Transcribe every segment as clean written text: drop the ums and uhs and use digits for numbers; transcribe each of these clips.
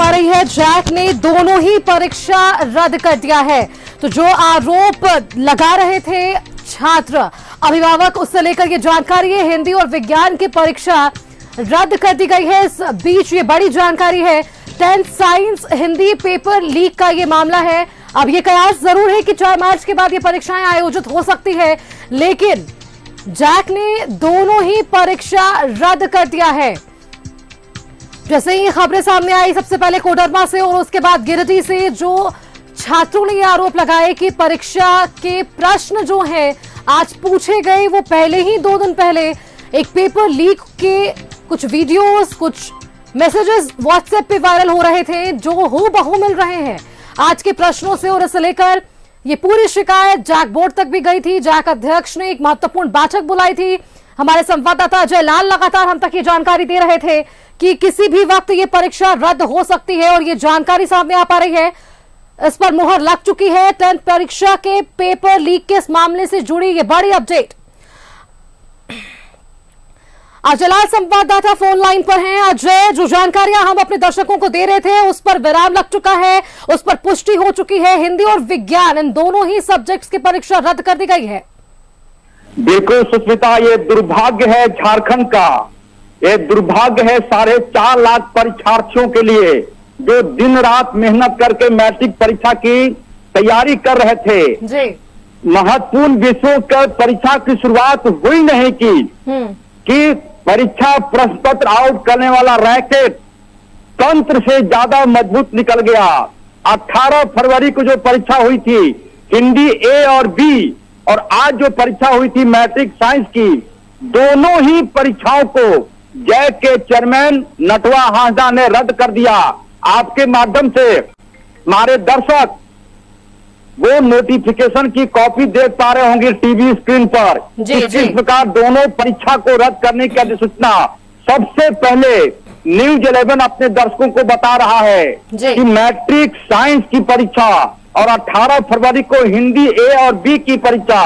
पा रही है, जैक ने दोनों ही परीक्षा रद्द कर दिया है। तो जो आरोप लगा रहे थे छात्र अभिभावक, उससे लेकर ये जानकारी है। हिंदी और विज्ञान की परीक्षा रद्द कर दी गई है। इस बीच ये बड़ी जानकारी है, 10th science Hindi paper leak का ये मामला है। अब ये कयास जरूर है कि 4 मार्च के बाद ये परीक्षाएं आयोजित हो सकती है, लेकिन जैक ने दोनों ही परीक्षा रद्द कर दिया है। जैसे ही खबरें सामने आई, सबसे पहले कोडरमा से और उसके बाद गिरिडीह से, जो छात्रों ने ये आरोप लगाए कि परीक्षा के प्रश्न जो हैं आज पूछे गए, वो पहले ही 2 दिन पहले एक पेपर लीक के कुछ वीडियोस, कुछ मैसेजेस व्हाट्सएप पे वायरल हो रहे थे, जो हूबहू मिल रहे हैं आज के प्रश्नों से। और इसे लेकर ये पूरी शिकायत जैक बोर्ड तक भी गई थी। जैक अध्यक्ष ने एक महत्वपूर्ण बैठक बुलाई थी। हमारे संवाददाता अजय लाल लगातार हम तक ये जानकारी दे रहे थे कि किसी भी वक्त ये परीक्षा रद्द हो सकती है, और ये जानकारी सामने आ पा रही है। इस पर मुहर लग चुकी है। 10th परीक्षा के पेपर लीक के इस मामले से जुड़ी ये बड़ी अपडेट। अजय लाल संवाददाता फोन लाइन पर हैं। अजय, जो जानकारियां हम अपने दर्शकों को दे रहे थे, उस पर विराम लग चुका है, उस पर पुष्टि हो चुकी है। हिंदी और विज्ञान, इन दोनों ही सब्जेक्ट्स की परीक्षा रद्द कर दी गई है। बिल्कुल सुष्मिता, ये दुर्भाग्य है झारखंड का, ये दुर्भाग्य है 4.5 लाख परीक्षार्थियों के लिए, जो दिन रात मेहनत करके मैट्रिक परीक्षा की तैयारी कर रहे थे जी। महत्वपूर्ण विषयों की परीक्षा की शुरुआत हुई नहीं कि परीक्षा प्रश्न पत्र आउट करने वाला रैकेट तंत्र से ज्यादा मजबूत निकल गया। 18 फरवरी को जो परीक्षा हुई थी हिंदी ए और बी, और आज जो परीक्षा हुई थी मैट्रिक साइंस की, दोनों ही परीक्षाओं को जैक के चेयरमैन नटवा हांसदा ने रद्द कर दिया। आपके माध्यम से हमारे दर्शक वो नोटिफिकेशन की कॉपी देख पा रहे होंगे टीवी स्क्रीन पर। इस प्रकार दोनों परीक्षा को रद्द करने की अधिसूचना सबसे पहले न्यूज 11 अपने दर्शकों को बता रहा है कि मैट्रिक साइंस की परीक्षा और 18 फरवरी को हिंदी ए और बी की परीक्षा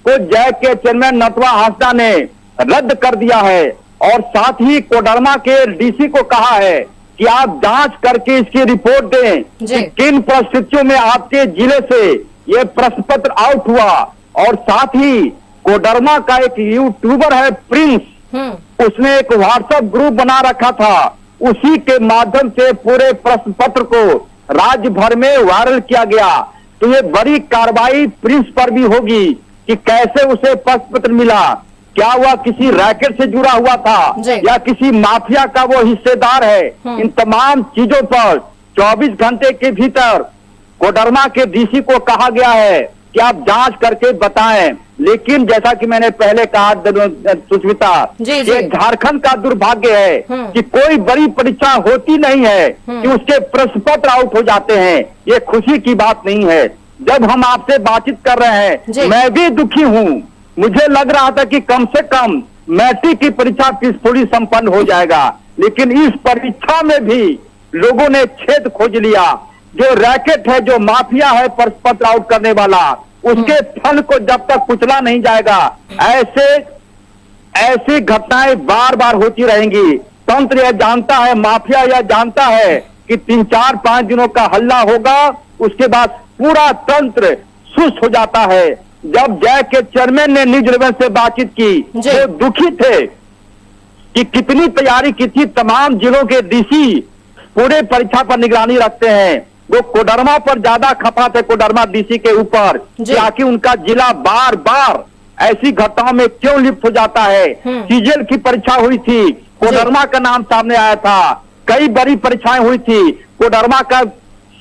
को जैक के चेयरमैन नटवा हांसदा ने रद्द कर दिया है। और साथ ही कोडरमा के डीसी को कहा है कि आप जांच करके इसकी रिपोर्ट दें कि किन परिस्थितियों में आपके जिले से ये प्रश्न पत्र आउट हुआ। और साथ ही कोडरमा का एक यूट्यूबर है प्रिंस, उसने एक व्हाट्सएप ग्रुप बना रखा था, उसी के माध्यम से पूरे प्रश्न पत्र को राज्य भर में वायरल किया गया। तो ये बड़ी कार्रवाई प्रिंस पर भी होगी कि कैसे उसे प्रश्न पत्र मिला, क्या हुआ, किसी रैकेट से जुड़ा हुआ था या किसी माफिया का वो हिस्सेदार है। इन तमाम चीजों पर 24 घंटे के भीतर कोडरमा के डीसी को कहा गया है कि आप जांच करके बताएं। लेकिन जैसा कि मैंने पहले कहा सुष्मिता, ये झारखंड का दुर्भाग्य है कि कोई बड़ी परीक्षा होती नहीं है कि उसके प्रश्न पत्र आउट हो जाते हैं। ये खुशी की बात नहीं है। जब हम आपसे बातचीत कर रहे हैं, मैं भी दुखी हूँ। मुझे लग रहा था कि कम से कम मैट्रिक की परीक्षा पीसफुली संपन्न हो जाएगा, लेकिन इस परीक्षा में भी लोगों ने छेद खोज लिया। जो रैकेट है, जो माफिया है प्रश्न पत्र आउट करने वाला, उसके फंड को जब तक कुचला नहीं जाएगा, ऐसी घटनाएं बार बार होती रहेंगी। तंत्र यह जानता है, माफिया यह जानता है कि 3-4-5 दिनों का हल्ला होगा, उसके बाद पूरा तंत्र सुस्त हो जाता है। जब जैक के चेयरमैन ने न्यूज 11 से बातचीत की, वो दुखी थे कि कितनी तैयारी की थी। तमाम जिलों के डीसी पूरे परीक्षा पर निगरानी रखते हैं। वो कोडरमा पर ज्यादा खफा थे, कोडरमा डीसी के ऊपर, ताकि उनका जिला बार बार ऐसी घटनाओं में क्यों लिप्त हो जाता है। सीजीएल की परीक्षा हुई थी, कोडरमा का नाम सामने आया था। कई बड़ी परीक्षाएं हुई थी, कोडरमा का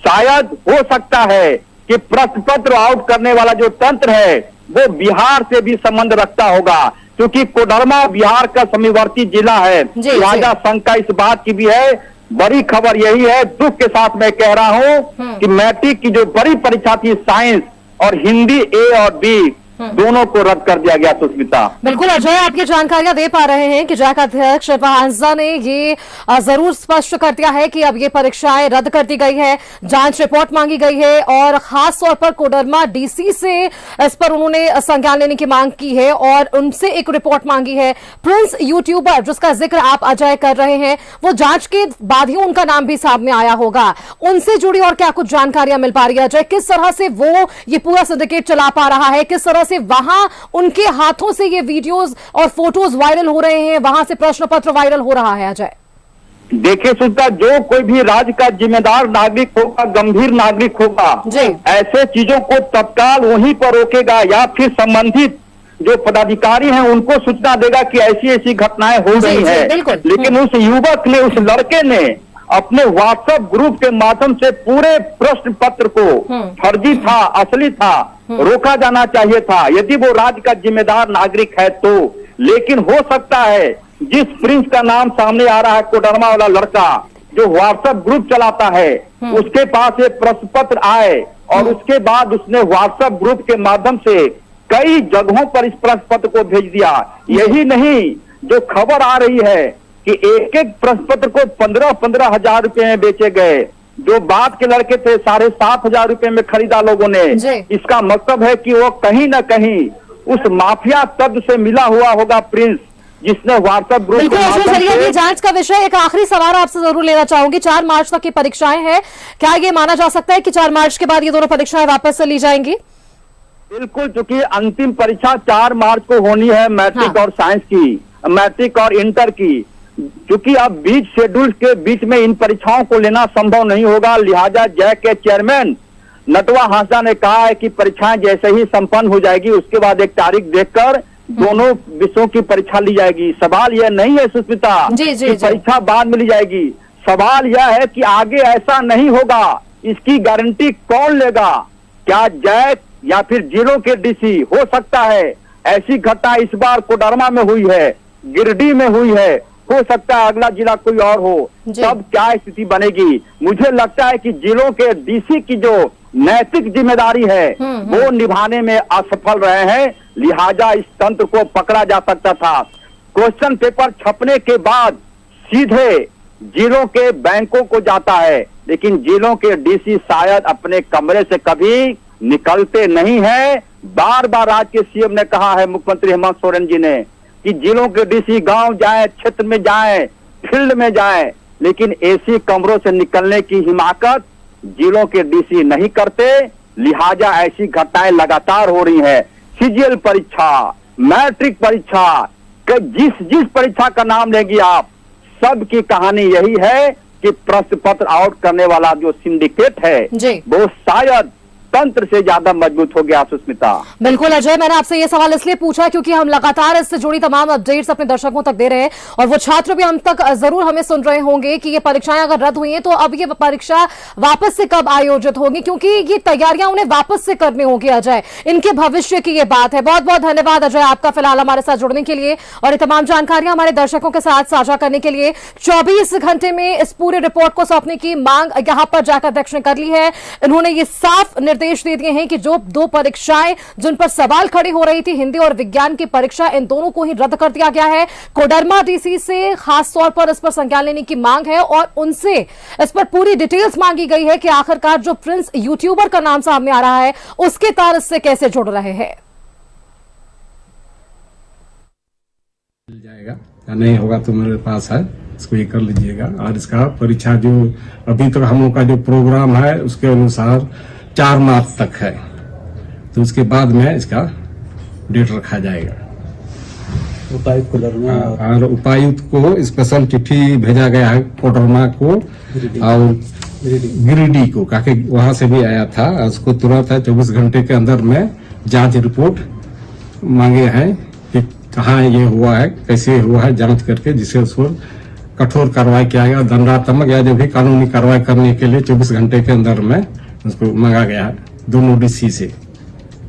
शायद हो सकता है कि प्रश्न पत्र आउट करने वाला जो तंत्र है वो बिहार से भी संबंध रखता होगा, क्योंकि कोडरमा बिहार का सीमावर्ती जिला है। लिहाजा शंका इस बात की भी है। बड़ी खबर यही है, दुख के साथ मैं कह रहा हूं कि मैट्रिक की जो बड़ी परीक्षा थी साइंस और हिंदी ए और बी, दोनों को रद्द कर दिया गया। सुष्मिता, बिल्कुल अजय, आप ये जानकारियां दे पा रहे हैं कि जैक अध्यक्ष हांसदा ने ये जरूर स्पष्ट कर दिया है कि अब ये परीक्षाएं रद्द कर दी गई है, जांच रिपोर्ट मांगी गई है और खास तौर पर कोडरमा डीसी से इस पर उन्होंने संज्ञान लेने की मांग की है और उनसे एक रिपोर्ट मांगी है। प्रिंस यूट्यूबर जिसका जिक्र आप अजय कर रहे हैं, वो जांच के बाद ही उनका नाम भी सामने आया होगा, उनसे जुड़ी और क्या कुछ जानकारियां मिल पा रही है अजय? किस तरह से वो ये पूरा सिंडिकेट चला पा रहा है, किस तरह से वहां उनके हाथों से ये वीडियोस और फोटोज वायरल हो रहे हैं, वहां से प्रश्न पत्र वायरल हो रहा है अजय? देखिए सुष्मिता, जो कोई भी राज्य का जिम्मेदार नागरिक होगा, गंभीर नागरिक होगा, ऐसे चीजों को तत्काल वहीं पर रोकेगा या फिर संबंधित जो पदाधिकारी हैं उनको सूचना देगा कि ऐसी ऐसी घटनाएं हो रही हैं। लेकिन उस युवक ने, उस लड़के ने अपने व्हाट्सएप ग्रुप के माध्यम से पूरे प्रश्न पत्र को फर्जी था, असली था, रोका जाना चाहिए था यदि वो राज्य का जिम्मेदार नागरिक है तो। लेकिन हो सकता है जिस प्रिंस का नाम सामने आ रहा है, कोडरमा वाला लड़का जो व्हाट्सएप ग्रुप चलाता है, उसके पास एक प्रश्न पत्र आए और उसके बाद उसने व्हाट्सएप ग्रुप के माध्यम से कई जगहों पर इस प्रश्न पत्र को भेज दिया। यही नहीं, जो खबर आ रही है कि एक एक प्रश्न पत्र को 15-15 हजार रुपए में बेचे गए, जो बात के लड़के थे 7,500 रुपए में खरीदा लोगों ने। इसका मतलब है कि वो कहीं ना कहीं उस माफिया तत्व से मिला हुआ होगा प्रिंस, जिसने व्हाट्सएप ग्रुप की जांच का विषय। एक आखिरी सवाल आपसे जरूर लेना चाहूंगी, 4 मार्च तक की परीक्षाएं हैं, क्या ये माना जा सकता है कि 4 मार्च के बाद ये दोनों परीक्षाएं वापस से ली जाएंगी? बिल्कुल, चूंकि अंतिम परीक्षा 4 मार्च को होनी है मैट्रिक और साइंस की, मैट्रिक और इंटर की, क्योंकि अब बीच शेड्यूल के बीच में इन परीक्षाओं को लेना संभव नहीं होगा। लिहाजा जैक के चेयरमैन नटवा हांसदा ने कहा है कि परीक्षाएं जैसे ही संपन्न हो जाएगी उसके बाद एक तारीख देखकर दोनों विषयों की परीक्षा ली जाएगी। सवाल यह नहीं है सुष्मिता कि परीक्षा बाद में ली जाएगी, सवाल यह है कि आगे ऐसा नहीं होगा, इसकी गारंटी कौन लेगा? क्या जैक या फिर जिलों के डीसी? हो सकता है ऐसी घटना इस बार कोडरमा में हुई है, गिरिडीह में हुई है, हो सकता है अगला जिला कोई और हो, तब क्या स्थिति बनेगी? मुझे लगता है कि जिलों के डीसी की जो नैतिक जिम्मेदारी है वो निभाने में असफल रहे हैं, लिहाजा इस तंत्र को पकड़ा जा सकता था। क्वेश्चन पेपर छपने के बाद सीधे जिलों के बैंकों को जाता है, लेकिन जिलों के डीसी शायद अपने कमरे से कभी निकलते नहीं है। बार बार राज्य के सीएम ने कहा है, मुख्यमंत्री हेमंत सोरेन जी ने, कि जिलों के डीसी गांव जाए, क्षेत्र में जाए, फील्ड में जाए, लेकिन एसी कमरों से निकलने की हिमाकत जिलों के डीसी नहीं करते। लिहाजा ऐसी घटनाएं लगातार हो रही है। सीजीएल परीक्षा, मैट्रिक परीक्षा, जिस परीक्षा का नाम लेंगी आप, सबकी कहानी यही है कि प्रश्न पत्र आउट करने वाला जो सिंडिकेट है वो शायद तंत्र से ज्यादा मजबूत हो गया। सुष्मिता, बिल्कुल अजय, मैंने आपसे ये सवाल इसलिए पूछा क्योंकि हम लगातार इससे जुड़ी तमाम अपडेट्स अपने दर्शकों तक दे रहे हैं और वो छात्र भी हम तक जरूर हमें सुन रहे होंगे कि ये परीक्षाएं अगर रद्द हुई हैं तो अब ये परीक्षा वापस से कब आयोजित होगी, क्योंकि ये तैयारियां उन्हें वापस से करनी होगी। अजय, इनके भविष्य की ये बात है। बहुत बहुत धन्यवाद अजय आपका फिलहाल हमारे साथ जुड़ने के लिए और ये तमाम जानकारियां हमारे दर्शकों के साथ साझा करने के लिए। 24 घंटे में इस पूरे रिपोर्ट को सौंपने की मांग यहां पर जैक अध्यक्ष ने कर ली है। इन्होंने ये साफ निर्देश दे दिए हैं कि जो 2 परीक्षाएं जिन पर सवाल खड़े हो रही थी, हिंदी और विज्ञान की परीक्षा, इन दोनों को ही रद्द कर दिया गया है। कोडरमा डीसी से खास तौर पर इस पर संज्ञान लेने की मांग है और उनसे इस पर पूरी डिटेल्स मांगी गई है कि आखिरकार जो प्रिंस यूट्यूबर का नाम सामने आ रहा है उसके तार इससे कैसे जुड़ रहे हैं। मिल जाएगा या नहीं होगा तो मेरे पास है, इसको ये कर लीजिएगा। और इसका परीक्षा जो अभी तक हम लोग का जो प्रोग्राम है उसके अनुसार 4 मार्च तक है, तो उसके बाद में इसका डेट रखा जाएगा। उपायुक्त कोडरमा और उपायुक्त को स्पेशल चिट्ठी भेजा गया है कोडरमा को और गिरिडीह को, काफी वहां से भी आया था। उसको तुरंत है 24 घंटे के अंदर में जांच रिपोर्ट मांगे हैं कि कहाँ ये हुआ है, कैसे हुआ है, जांच करके जिससे उस पर कठोर कार्रवाई किया गया, दंडात्मक या जो भी कानूनी कार्रवाई करने के लिए 24 घंटे के अंदर में उसको मांगा गया है दोनों डीसी से।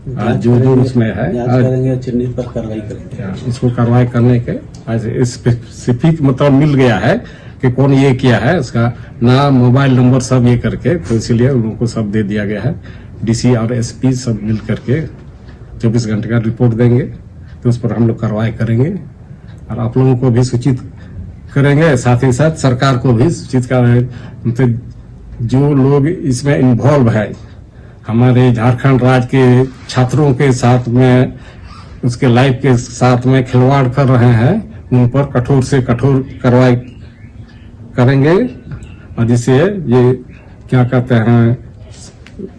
जो उसमें है चिन्हित पर कार्रवाई करेंगे, इसको कार्रवाई करने के स्पेसिफिक मतलब मिल गया है कि कौन ये किया है, उसका नाम, मोबाइल नंबर सब ये करके, तो इसीलिए उन लोगों को सब दे दिया गया है। डीसी और एसपी सब मिल करके 24 घंटे का रिपोर्ट देंगे, तो उस पर हम लोग कार्रवाई करेंगे और आप लोगों को भी सूचित करेंगे, साथ ही साथ सरकार को भी सूचित करेंगे। तो जो लोग इसमें इन्वॉल्व है, हमारे झारखंड राज्य के छात्रों के साथ में, उसके लाइफ के साथ में खिलवाड़ कर रहे हैं, उन पर कठोर से कठोर कार्रवाई करेंगे और जिससे ये क्या कहते हैं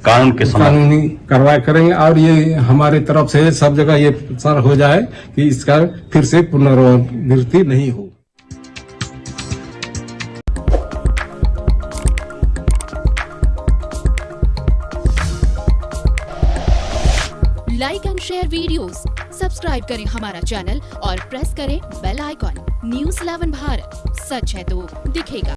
कानूनी कार्रवाई करेंगे। और ये हमारे तरफ से सब जगह ये प्रचार हो जाए कि इसका फिर से पुनरावृत्ति नहीं हो। Like and share videos, subscribe करें हमारा चैनल और प्रेस करें बेल आइकॉन। न्यूज़ 11 भारत, सच है तो दिखेगा।